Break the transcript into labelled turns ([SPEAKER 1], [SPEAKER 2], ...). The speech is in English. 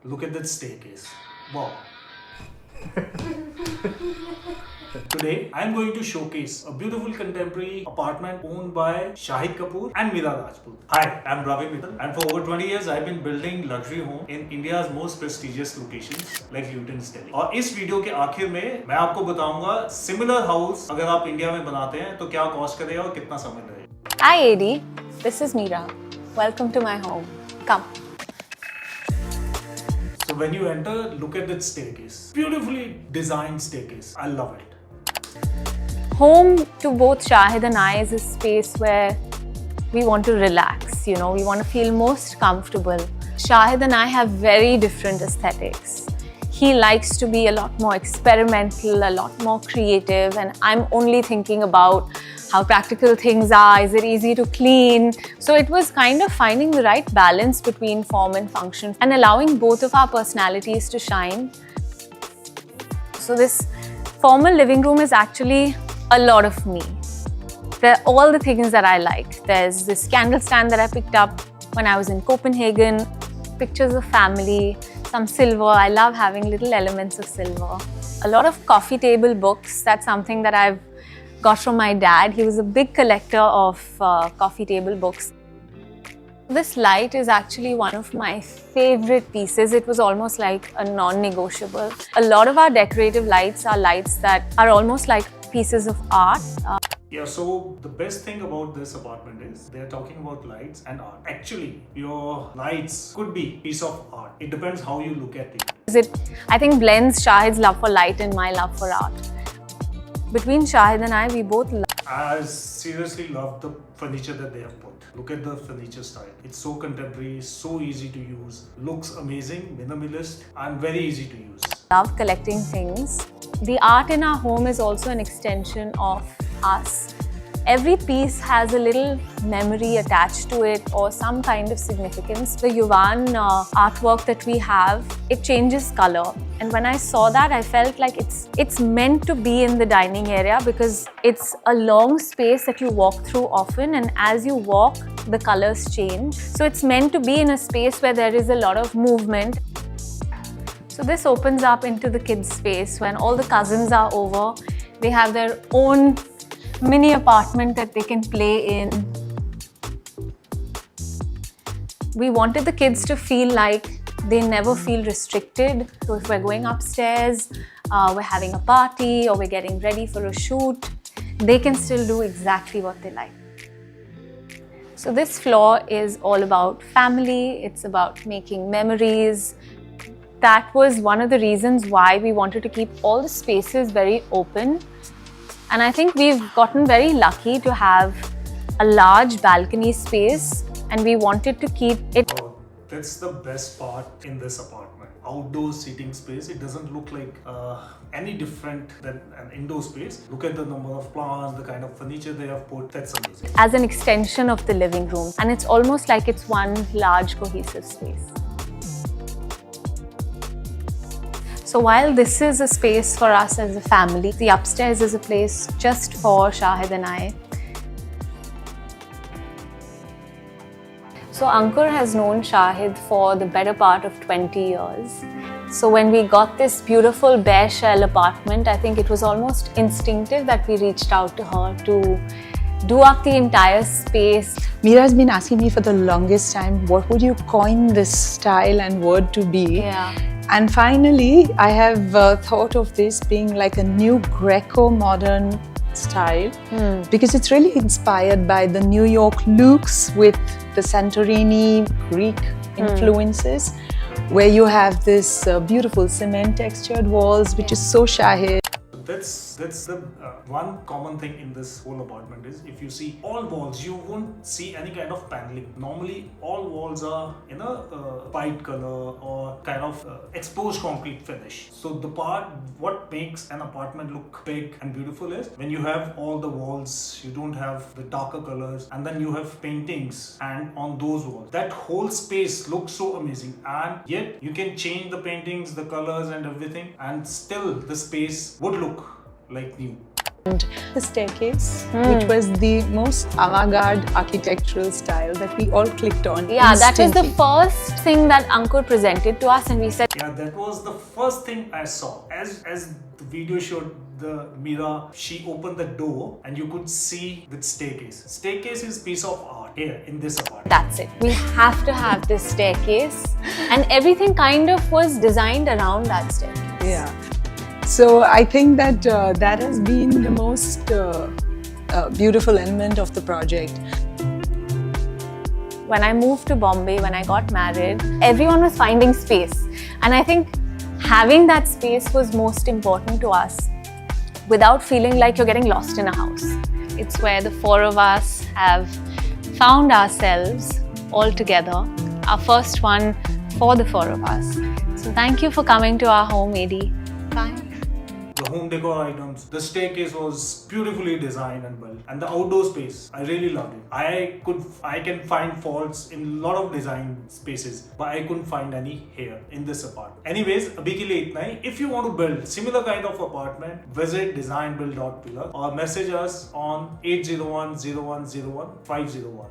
[SPEAKER 1] Look at that staircase. Wow. Today, I am going to showcase a beautiful contemporary apartment owned by Shahid Kapoor and Mira Rajput. Hi, I am Ravi Mittal, and for over 20 years, I have been building luxury homes in India's most prestigious locations like Luton's Delhi. और इस video के आखिर में मैं आपको बताऊंगा similar house अगर आप इंडिया में बनाते हैं तो क्या कॉस्ट करेगा और कितना समय लगेगा.
[SPEAKER 2] Hi AD, this is Mira. Welcome to my home. Come.
[SPEAKER 1] So when you enter, look at that staircase. Beautifully designed staircase. I love it.
[SPEAKER 2] Home to both Shahid and I is a space where we want to relax, we want to feel most comfortable. Shahid and I have very different aesthetics. He likes to be a lot more experimental, a lot more creative, and I'm only thinking about how practical things are, is it easy to clean? So it was kind of finding the right balance between form and function and allowing both of our personalities to shine. So this formal living room is actually a lot of me. There are all the things that I like. There's this candle stand that I picked up when I was in Copenhagen, pictures of family, some silver. I love having little elements of silver. A lot of coffee table books. That's something that I've got from my dad. He was a big collector of coffee table books. This light is actually one of my favorite pieces. It was almost like a non-negotiable. A lot of our decorative lights are lights that are almost like pieces of art.
[SPEAKER 1] Yeah, so the best thing about this apartment is they're talking about lights and art. Actually, your lights could be piece of art. It depends how you look at it.
[SPEAKER 2] It, I think, blends Shahid's love for light and my love for art. Between Shahid and I, we both love.
[SPEAKER 1] I seriously love the furniture that they have put. Look at the furniture style. It's so contemporary, so easy to use, looks amazing, minimalist, and very easy to use.
[SPEAKER 2] Love collecting things. The art in our home is also an extension of us. Every piece has a little memory attached to it or some kind of significance. The Yuvan artwork that we have, it changes color. And when I saw that, I felt like it's meant to be in the dining area because it's a long space that you walk through often, and as you walk, the colors change. So it's meant to be in a space where there is a lot of movement. So this opens up into the kids' space. When all the cousins are over, they have their own mini apartment that they can play in. We wanted the kids to feel like they never feel restricted. So if we're going upstairs, we're having a party or we're getting ready for a shoot, they can still do exactly what they like. So this floor is all about family. It's about making memories. That was one of the reasons why we wanted to keep all the spaces very open. And I think we've gotten very lucky to have a large balcony space, and we wanted to keep it.
[SPEAKER 1] Oh, that's the best part in this apartment. Outdoor seating space. It doesn't look like any different than an indoor space. Look at the number of plants, the kind of furniture they have put. That's amazing.
[SPEAKER 2] As an extension of the living room. And it's almost like it's one large cohesive space. So while this is a space for us as a family, the upstairs is a place just for Shahid and I. So Ankur has known Shahid for the better part of 20 years. So when we got this beautiful bare shell apartment, I think it was almost instinctive that we reached out to her to do up the entire space.
[SPEAKER 3] Mira has been asking me for the longest time, what would you coin this style and word to be?
[SPEAKER 2] Yeah.
[SPEAKER 3] And finally, I have thought of this being like a new Greco-modern style because it's really inspired by the New York looks with the Santorini Greek influences, where you have this beautiful cement textured walls, which is so Shahid.
[SPEAKER 1] That's the one common thing in this whole apartment is if you see all walls, you won't see any kind of paneling. Normally, all walls are in a white color or kind of exposed concrete finish. So the part what makes an apartment look big and beautiful is when you have all the walls, you don't have the darker colors, and then you have paintings and on those walls. That whole space looks so amazing, and yet you can change the paintings, the colors and everything, and still the space would look like new.
[SPEAKER 3] And the staircase, which was the most avant-garde architectural style that we all clicked on.
[SPEAKER 2] Yeah, that was the
[SPEAKER 3] instantly.
[SPEAKER 2] first thing that Ankur presented to us, and we said,
[SPEAKER 1] Yeah, that was the first thing I saw. As the video showed, the Mira, she opened the door and you could see the staircase. Staircase is piece of art here in this apartment.
[SPEAKER 2] that's it. We have to have this staircase, and everything kind of was designed around that staircase.
[SPEAKER 3] Yeah. So I think that that has been the most beautiful element of the project.
[SPEAKER 2] When I moved to Bombay, when I got married, everyone was finding space. And I think having that space was most important to us, without feeling like you're getting lost in a house. It's where the four of us have found ourselves all together, our first one for the four of us. So thank you for coming to our home, Edie. Bye.
[SPEAKER 1] The home decor items, the staircase was beautifully designed and built, and the outdoor space, I really loved it. I can find faults in a lot of design spaces, but I couldn't find any here in this apartment. Anyways, abhi ke liye itna hi. If you want to build similar kind of apartment, visit designbuild.pillar or message us on 801 0101 501.